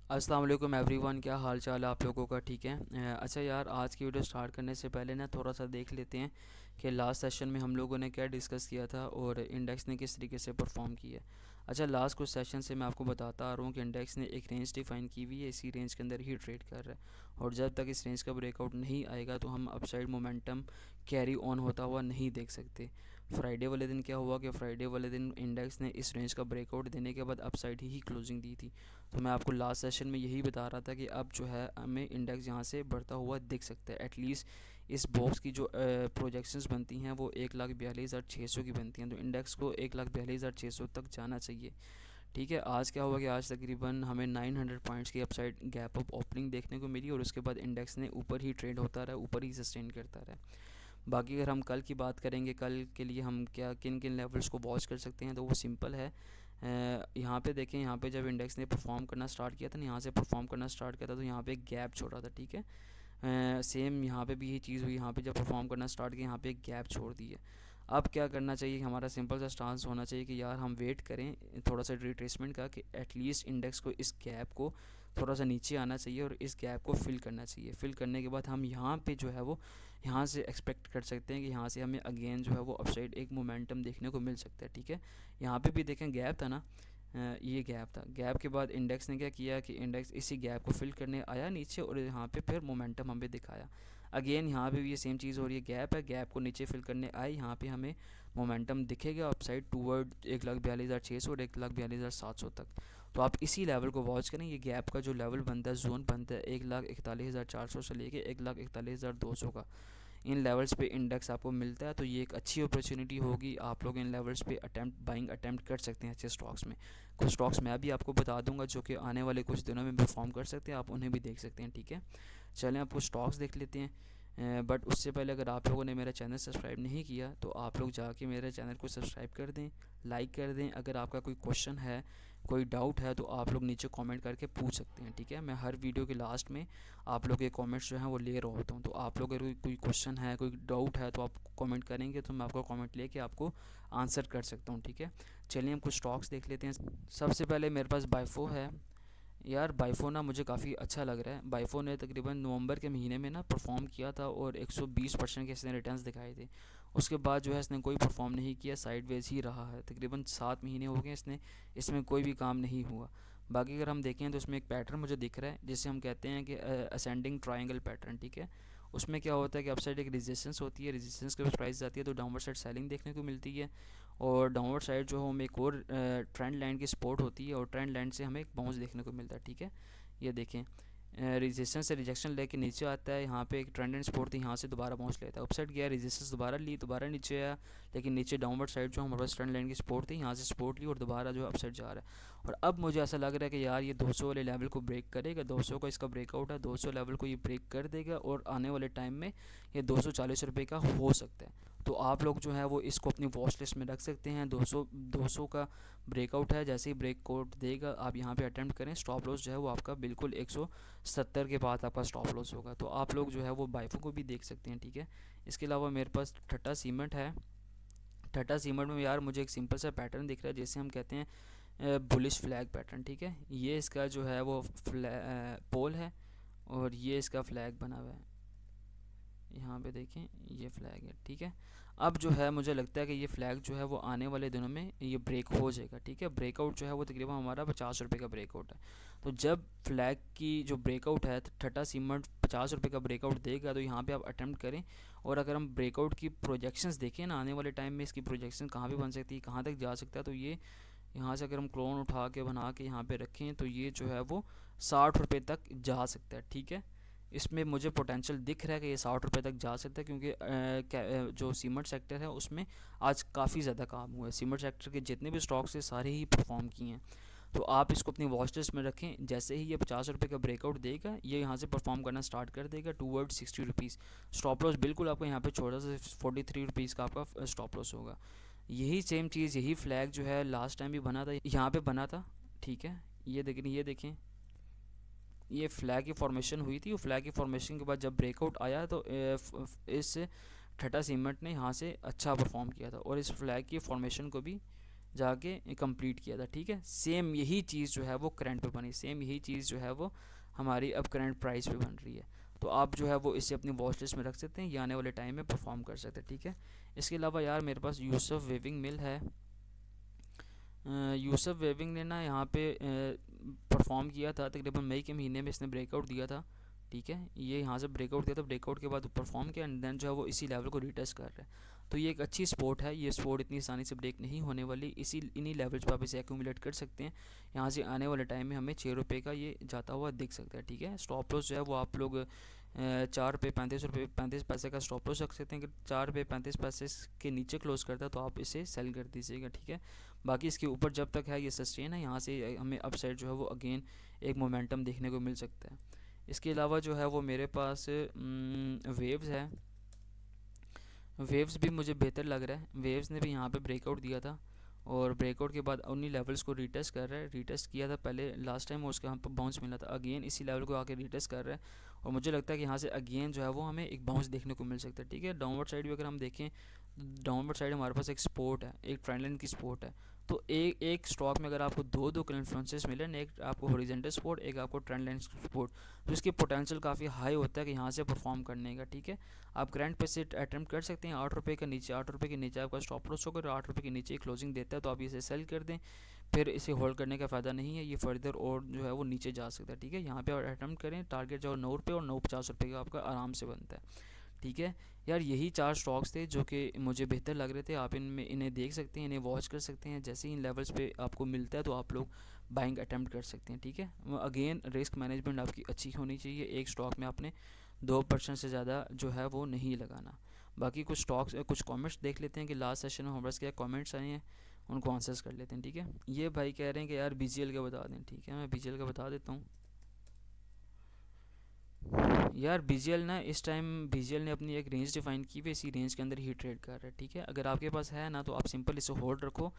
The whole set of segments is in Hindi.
अस्सलाम वालेकुम एवरीवन, क्या हाल चाल है आप लोगों का? ठीक है। अच्छा यार, आज की वीडियो स्टार्ट करने से पहले ना थोड़ा सा देख लेते हैं कि लास्ट सेशन में हम लोगों ने क्या डिस्कस किया था और इंडेक्स ने किस तरीके से परफॉर्म किया है। अच्छा, लास्ट कुछ सेशन से मैं आपको बताता आ रहा हूँ कि इंडेक्स ने एक रेंज डिफाइन की हुई है, इसी रेंज के अंदर ही ट्रेड कर रहा है और जब तक इस रेंज का ब्रेकआउट नहीं आएगा तो हम अपसाइड मोमेंटम कैरी ऑन होता हुआ नहीं देख सकते। फ्राइडे वाले दिन क्या हुआ कि फ्राइडे वाले दिन इंडेक्स ने इस रेंज का ब्रेकआउट देने के बाद अपसाइड ही क्लोजिंग दी थी। तो मैं आपको लास्ट सेशन में यही बता रहा था कि अब जो है हमें इंडेक्स यहाँ से बढ़ता हुआ दिख सकता है। एटलीस्ट इस बॉक्स की जो प्रोजेक्शंस बनती हैं वो 1,42,600 की बनती हैं, तो इंडेक्स को 1,42,600 तक जाना चाहिए। ठीक है। आज क्या हुआ कि आज तकरीबन हमें 900 पॉइंट्स की अपसाइड गैप अप ओपनिंग देखने को मिली और उसके बाद इंडेक्स ने ऊपर ही ट्रेड होता रहा, ऊपर ही सस्टेन करता रहा। बाकी अगर हम कल की बात करेंगे, कल के लिए हम क्या किन किन लेवल्स को वॉच कर सकते हैं, तो वो सिंपल है। यहाँ पे देखें, यहाँ पे जब इंडेक्स ने परफॉर्म करना स्टार्ट किया था ना, यहाँ से परफॉर्म करना स्टार्ट किया था तो यहाँ पे एक गैप छोड़ा था। ठीक है। सेम यहाँ पे भी यही चीज़ हुई, यहाँ पे जब परफॉर्म करना स्टार्ट किया यहाँ पे एक गैप छोड़ दी है। अब क्या करना चाहिए, हमारा सिंपल सा स्टांस होना चाहिए कि यार हम वेट करें थोड़ा सा रिट्रेसमेंट का, कि एटलीस्ट इंडेक्स को इस गैप को थोड़ा सा नीचे आना चाहिए और इस गैप को फिल करना चाहिए। फिल करने के बाद हम यहाँ पे जो है वो यहाँ से एक्सपेक्ट कर सकते हैं कि यहाँ से हमें अगेन जो है वो अपसाइड एक मोमेंटम देखने को मिल सकता है। ठीक है। यहाँ पे भी देखें गैप था ना, ये गैप था। गैप के बाद इंडेक्स ने क्या किया कि इंडेक्स इसी गैप को फिल करने आया नीचे और यहाँ पे फिर मोमेंटम हमें दिखाया। अगेन यहाँ पे भी ये सेम चीज़ हो रही है, गैप है, गैप को नीचे फिल करने आए, यहाँ पे हमें मोमेंटम दिखेगा अपसाइड टूवर्ड 1,42,600 और 1,42,700 तक। तो आप इसी लेवल को वॉच करें। ये गैप का जो लेवल बनता है, जोन बनता है 1,41,400 से लेके 1,41,200 का, इन लेवल्स पे इंडेक्स आपको मिलता है। तो ये एक अच्छी अपॉर्चुनिटी होगी, आप लोग इन लेवल्स पे बाइंग अटैम्प्ट कर सकते हैं अच्छे स्टॉक्स में। कुछ स्टॉक्स मैं भी आपको बता दूंगा जो कि आने वाले कुछ दिनों में परफॉर्म कर सकते हैं, आप उन्हें भी देख सकते हैं। ठीक है। चलें आप कुछ स्टॉक्स देख लेते हैं। बट उससे पहले अगर आप लोगों ने मेरा चैनल सब्सक्राइब नहीं किया तो आप लोग जाके मेरे चैनल को सब्सक्राइब कर दें, लाइक कर दें। अगर आपका कोई क्वेश्चन है, कोई डाउट है तो आप लोग नीचे कमेंट करके पूछ सकते हैं। ठीक है। मैं हर वीडियो के लास्ट में आप लोग के कमेंट्स जो हैं वो ले रहा होता हूँ, तो आप लोग अगर कोई क्वेश्चन है, कोई डाउट है तो आप कमेंट करेंगे तो मैं आपका कमेंट लेके आपको आंसर कर सकता हूँ। ठीक है। चलिए हम कुछ स्टॉक्स देख लेते हैं। सबसे पहले मेरे पास बाइफो है। यार बाइफो ना मुझे काफ़ी अच्छा लग रहा है। बाइफो ने तकरीबन नवंबर के महीने में ना परफॉर्म किया था और 120% के इसने रिटर्न्स दिखाए थे। उसके बाद जो है इसने कोई परफॉर्म नहीं किया, साइडवेज ही रहा है। तकरीबन 7 महीने हो गए इसने, इसमें कोई भी काम नहीं हुआ। बाकी अगर हम देखें तो उसमें एक पैटर्न मुझे दिख रहा है जिसे हम कहते हैं कि असेंडिंग ट्रायंगल पैटर्न। ठीक है। उसमें क्या होता है कि अपसाइड एक रेजिस्टेंस होती है, रेजिस्टेंस के प्राइस जाती है तो डाउनवर्ड साइड सेलिंग देखने को मिलती है और डाउनवर्ड साइड जो हमें एक और ट्रेंड लाइन की सपोर्ट होती है और ट्रेंड लाइन से हमें एक बाउंस देखने को मिलता है। ठीक है। ये देखें, रेजिस्टेंस से रिजेक्शन लेके नीचे आता है, यहाँ पे एक ट्रेंड एंड सपोर्ट थी, यहाँ से दोबारा बाउंस लेता है। अपसाइड गया, रेजिस्टेंस दोबारा ली, दोबारा नीचे आया, लेकिन नीचे डाउनवर्ड साइड जो हमारे पास ट्रेंड लाइन की सपोर्ट थी, यहाँ से सपोर्ट ली और दोबारा जो है अपसाइड जा रहा है। और अब मुझे ऐसा लग रहा है कि यार ये 200 वाले लेवल को ब्रेक करेगा, 200 का इसका ब्रेकआउट है, 200 लेवल को ये ब्रेक कर देगा और आने वाले टाइम में ये 240 रुपये का हो सकता है। तो आप लोग जो है वो इसको अपनी वॉच लिस्ट में रख सकते हैं। 200 का ब्रेकआउट है, जैसे ही ब्रेकआउट देगा आप यहाँ पे अटेम्प्ट करें। स्टॉप लॉस जो है वो आपका बिल्कुल 170 के बाद आपका स्टॉप लॉस होगा। तो आप लोग जो है वो बाइफो को भी देख सकते हैं। ठीक है। इसके अलावा मेरे पास टाटा सीमेंट है। टाटा सीमेंट में यार मुझे एक सिंपल सा पैटर्न दिख रहा है जिसे हम कहते हैं बुलिश फ्लैग पैटर्न। ठीक है। ये इसका जो है वो पोल है और ये इसका फ्लैग बना हुआ है, यहाँ पे देखें ये फ्लैग है। ठीक है। अब जो है मुझे लगता है कि ये फ्लैग जो है वो आने वाले दिनों में ये ब्रेक हो जाएगा। ठीक है। ब्रेकआउट जो है वो तकरीबन हमारा 50 रुपये का ब्रेकआउट है। तो जब फ्लैग की जो ब्रेकआउट है, टाटा सीमेंट 50 रुपये का ब्रेकआउट देगा तो यहाँ पे आप अटैम्प्ट करें। और अगर हम ब्रेकआउट की प्रोजेक्शंस देखें ना, आने वाले टाइम में इसकी प्रोजेक्शन कहाँ पे बन सकती है, कहाँ तक जा सकता है, तो ये यहाँ से अगर हम क्लोन उठा के बना के यहाँ पे रखें तो ये जो है वो 60 रुपये तक जा सकता है। ठीक है। इसमें मुझे पोटेंशियल दिख रहा है कि ये 60 रुपये तक जा सकता है, क्योंकि जो सीमेंट सेक्टर है उसमें आज काफ़ी ज़्यादा काम हुआ है। सीमेंट सेक्टर के जितने भी स्टॉक्स हैं सारे ही परफॉर्म किए हैं। तो आप इसको अपनी वॉच लिस्ट में रखें। जैसे ही ये 50 रुपये का ब्रेकआउट देगा ये यहाँ से परफॉर्म करना स्टार्ट कर देगा टूवर्ड 60 रुपीज़। स्टॉप लॉस बिल्कुल आपको यहाँ पे छोटा सा 43 रुपीज़ का आपका स्टॉप लॉस होगा। यही सेम चीज़, यही फ्लैग जो है लास्ट टाइम भी बना था, यहाँ पे बना था। ठीक है। ये देखें ये फ्लैग की फॉर्मेशन हुई थी। वो फ्लैग की फॉर्मेशन के बाद जब ब्रेकआउट आया तो इस टाटा सीमेंट ने यहाँ से अच्छा परफॉर्म किया था और इस फ्लैग की फॉर्मेशन को भी जाके कंप्लीट किया था, ठीक है। सेम यही चीज़ जो है वो करंट पे बनी, सेम यही चीज़ जो है वो हमारी अब करंट प्राइस पे बन रही है। तो आप जो है वो इसे अपनी वॉच लिस्ट में रख सकते हैं, ये आने वाले टाइम में परफॉर्म कर सकते हैं, ठीक है। इसके अलावा यार मेरे पास यूसुफ वेविंग मिल है। यूसुफ वेविंग ने ना यहाँ पे परफॉर्म किया था तकरीबन मई के महीने में, इसने ब्रेकआउट दिया था, ठीक है। ये यहाँ से ब्रेकआउट दिया था, ब्रेकआउट के बाद परफॉर्म किया एंड देन जो है वो इसी लेवल को रिटेस्ट कर रहा है। तो ये एक अच्छी स्पोर्ट है, ये स्पोर्ट इतनी आसानी से ब्रेक नहीं होने वाली, इसी इन्हीं लेवल्स पर आप इसे एक्यूमुलेट कर सकते हैं। यहाँ से आने वाले टाइम में हमें 6 रुपये का ये जाता हुआ दिख सकता है, ठीक है। स्टॉप लॉस जो है वो आप लोग 4 रुपये 35 पैसे का स्टॉप लॉस रख सकते हैं कि 4 रुपये 35 पैसे के नीचे क्लोज करता है तो आप इसे सेल कर दीजिएगा, ठीक है। बाकी इसके ऊपर जब तक है ये सस्टेन है, यहाँ से हमें अपसाइड जो है वो अगेन एक मोमेंटम देखने को मिल सकता है। इसके अलावा जो है वो मेरे पास वेव्स है। वेव्स भी मुझे बेहतर लग रहा है। वेव्स ने भी यहाँ पे ब्रेकआउट दिया था और ब्रेकआउट के बाद उन्हीं लेवल्स को रीटेस्ट कर रहा है। रीटेस्ट किया था पहले लास्ट टाइम और उसका यहाँ पर बाउंस मिला था, अगेन इसी लेवल को आके रीटेस्ट कर रहा है और मुझे लगता है कि यहाँ से अगेन जो है वो हमें एक बाउंस देखने को मिल सकता है, ठीक है। डाउनवर्ड साइड भी अगर हम देखें, डाउनवर्ड साइड हमारे पास एक सपोर्ट है, एक ट्रेंड लाइन की सपोर्ट है। तो एक स्टॉक में अगर आपको दो इन्फ्लुएंसेस मिले, एक आपको हॉरिजॉन्टल सपोर्ट, एक आपको ट्रेंड लाइन सपोर्ट, तो इसकी पोटेंशियल काफ़ी हाई होता है कि यहाँ से परफॉर्म करने का, ठीक है। आप करंट पे से अटैम्प्ट कर सकते हैं 8 रुपये के नीचे, 8 रुपये के नीचे आपका स्टॉप लॉस होगा, 8 रुपये के नीचे क्लोजिंग देता है तो आप इसे सेल कर दें, फिर इसे होल्ड करने का फ़ायदा नहीं है, ये फर्दर और जो है वो नीचे जा सकता है, ठीक है। यहाँ पे और अटैम्प्ट करें, टारगेट जो 9 रुपये और 9.50 रुपये का आपका आराम से बनता है, ठीक है। यार यही 4 स्टॉक्स थे जो कि मुझे बेहतर लग रहे थे, आप इनमें इन्हें देख सकते हैं, इन्हें वॉच कर सकते हैं, जैसे इन लेवल्स पे आपको मिलता है तो आप लोग बाइंग अटैम्प्ट कर सकते हैं, ठीक है। अगेन रिस्क मैनेजमेंट आपकी अच्छी होनी चाहिए, एक स्टॉक में आपने 2% से ज़्यादा जो है वो नहीं लगाना। बाकी कुछ स्टॉक्स कुछ कमेंट्स देख लेते हैं कि लास्ट सेशन में हमारे पास क्या कमेंट्स आए हैं, उनको आंसर्स कर लेते हैं, ठीक है। ये भाई कह रहे हैं कि यार BGL का बता दें, ठीक है, मैं BGL का बता देता हूँ। यार BGL ना इस टाइम BGL ने अपनी एक रेंज डिफाइन की हुई, इसी रेंज के अंदर ही ट्रेड कर रहा है, ठीक है। अगर आपके पास है ना तो आप सिंपल इसे होल्ड रखो।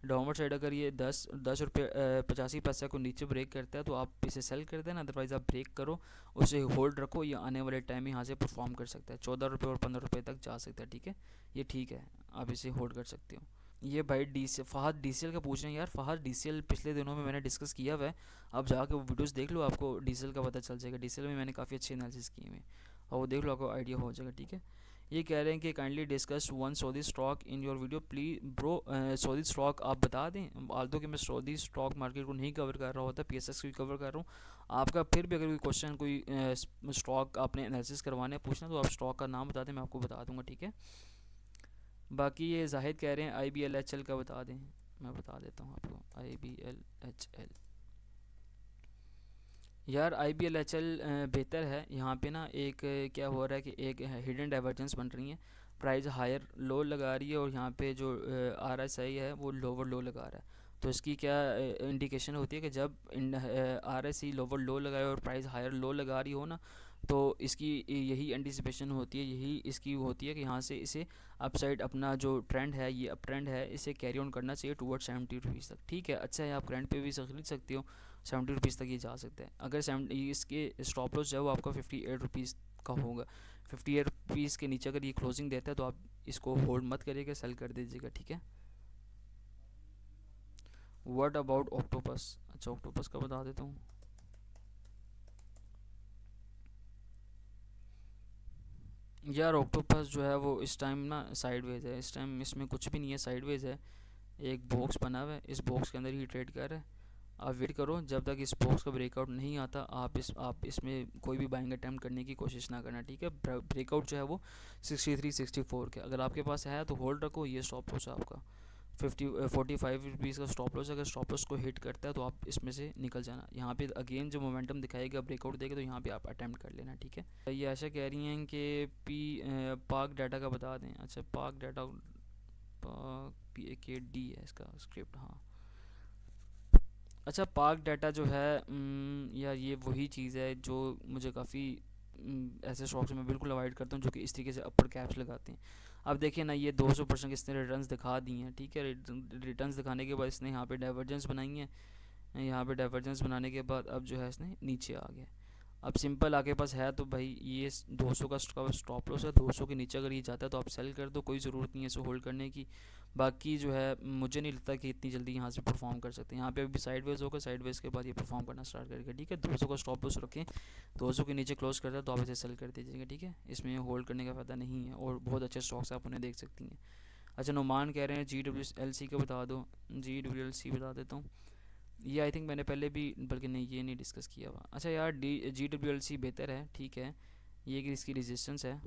डाउनवर्ड साइड अगर ये 10 रुपये 85 पैसे को नीचे ब्रेक करता है तो आप इसे सेल कर देना, अदरवाइज़ आप ब्रेक करो, उसे होल्ड रखो, ये आने वाले टाइम में यहाँ से परफॉर्म कर सकता है, 14 रुपये और 15 रुपये तक जा सकता है, ठीक है। ये ठीक है, आप इसे होल्ड कर सकते हो। ये भाई फ़हद DCL का पूछ रहे हैं। यार फ़हद DCL पिछले दिनों में मैंने डिस्कस किया हुआ है, आप जाके वो वीडियोस देख लो, आपको DCL का पता चल जाएगा। DCL में मैंने काफ़ी अच्छे एनालिसिस किए हुए हैं और वो देख लो, आपको आइडिया हो जाएगा, ठीक है। ये कह रहे हैं कि kindly discuss one Saudi stock in your video please bro. Saudi stock आप बता दें, आल्दो कि मैं सऊदी स्टॉक मार्केट को नहीं कवर कर रहा होता, PSX को कवर कर रहा हूँ। आपका फिर भी अगर कोई क्वेश्चन, कोई स्टॉक आपने एनालिसिस करवाना है, पूछना, तो आप स्टॉक का नाम बता दें, मैं आपको बता दूंगा, ठीक है। बाकी ये जाहिद कह रहे हैं IBLHL का बता दें, मैं बता देता हूँ आपको IBLHL। यार IBLHL बेहतर है। यहाँ पे ना एक क्या हो रहा है कि एक हिडन डाइवर्जेंस बन रही है, प्राइस हायर लो लगा रही है और यहाँ पे जो RSI है वो लोअर लो लगा रहा है। तो इसकी क्या इंडिकेशन होती है कि जब RSI लोअर लो लगाए और प्राइस हायर लो लगा रही हो ना, तो इसकी यही एंटिसिपेशन होती है, यही इसकी होती है कि यहाँ से इसे अपसाइड अपना जो ट्रेंड है, ये अप ट्रेंड है, इसे कैरी ऑन करना चाहिए टूवर्ड 70 रुपीज़ तक, ठीक है। अच्छा है, आप करंट पे भी खरीद सकते हो, 70 रुपीज़ तक ये जा सकता है। अगर 70 इसके स्टॉप लॉस जो है वो आपका 58 रुपीज़ का होगा, 58 रुपीज़ के नीचे अगर ये क्लोजिंग देता है तो आप इसको होल्ड मत करिएगा, सेल कर दीजिएगा, ठीक है। What about octopus? अच्छा, ऑक्टोपस का बता देता हूँ। यार ऑक्टोपस जो है वो इस टाइम ना साइडवेज है, इस टाइम इसमें कुछ भी नहीं है, साइडवेज है, एक बॉक्स बना हुआ है, इस बॉक्स के अंदर ही ट्रेड कर रहा है। आप वेट करो, जब तक इस बॉक्स का ब्रेकआउट नहीं आता आप इसमें कोई भी बाइंग अटैम्प्ट करने की कोशिश ना करना, ठीक है। ब्रेकआउट जो है वो 63 64 के, अगर आपके पास है तो होल्ड रखो, ये स्टॉप लॉस है आपका 45 रुपीज़ का स्टॉप लॉस। अगर स्टॉप लॉस को हिट करता है तो आप इसमें से निकल जाना। यहाँ पे अगेन जो मोमेंटम दिखाएगा, ब्रेकआउट देगा, तो यहाँ पे आप अटैम्प्ट कर लेना, ठीक है। ये ऐसा कह रही हैं कि पाक डाटा का बता दें। अच्छा, पाक डाटा, पाक PAKD है इसका स्क्रिप्ट, हाँ। अच्छा, पाक डाटा जो है यार ये वही चीज़ है जो मुझे काफ़ी ऐसे स्टॉक्स में बिल्कुल अवॉइड करता हूँ जो कि इस तरीके से अपर कैप्स लगाते हैं। अब देखिए ना, ये 200% के इसने रिटर्न्स दिखा दी हैं, ठीक है। रिटर्न्स दिखाने के बाद इसने यहाँ पे डाइवर्जेंस बनाई है, यहाँ पे डाइवर्जेंस बनाने के बाद अब जो है इसने नीचे आ गया। अब सिंपल आपके पास है तो भाई ये 200 का स्टॉप लॉस है, 200 के नीचे अगर ये जाता है तो आप सेल कर दो, कोई ज़रूरत नहीं है इसे होल्ड करने की। बाकी जो है मुझे नहीं लगता कि इतनी जल्दी यहाँ से परफॉर्म कर सकते हैं। यहाँ पे अभी साइडवेज होगा, साइडवेज के बाद ये परफॉर्म करना स्टार्ट करेगा, ठीक है। 200 का स्टॉप लॉस रखें, 200 के नीचे क्लोज करता है तो आप इसे सेल कर दीजिएगा, ठीक है। इसमें होल्ड करने का फ़ायदा नहीं है और बहुत अच्छे स्टॉक्स आप उन्हें देख सकती हैं। अच्छा, नुमान कह रहे हैं GWLC का बता दो, GWLC बता देता हूँ। ये आई थिंक मैंने पहले भी, बल्कि नहीं ये नहीं डिस्कस किया हुआ। अच्छा यार, GWLC बेहतर है, ठीक है। ये कि इसकी रेजिस्टेंस है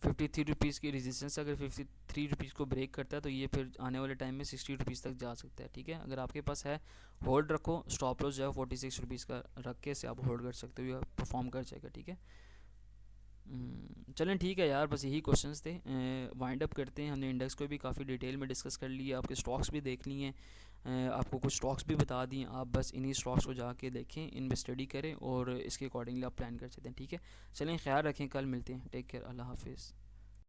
53 रुपीज़ की रेजिस्टेंस, अगर 53 रुपीज़ को ब्रेक करता है तो ये फिर आने वाले टाइम में 60 रुपीज़ तक जा सकता है, ठीक है। अगर आपके पास है होल्ड रखो, स्टॉप लॉस जो है 46 रुपीज़ का रख के से आप होल्ड कर सकते हो, परफॉर्म कर जाएगा, ठीक है। चलें ठीक है यार, बस यही क्वेश्चंस थे। वाइंड अप करते हैं। हमने इंडेक्स को भी काफ़ी डिटेल में डिस्कस कर लिया, आपके स्टॉक्स भी देख लिए, आपको कुछ स्टॉक्स भी बता दिए। आप बस इन्हीं स्टॉक्स को जाके देखें, इन पर स्टडी करें और इसके अकॉर्डिंगली आप प्लान कर सकते हैं, ठीक है। चलें, ख्याल रखें, कल मिलते हैं, टेक केयर, अल्लाह हाफिज़।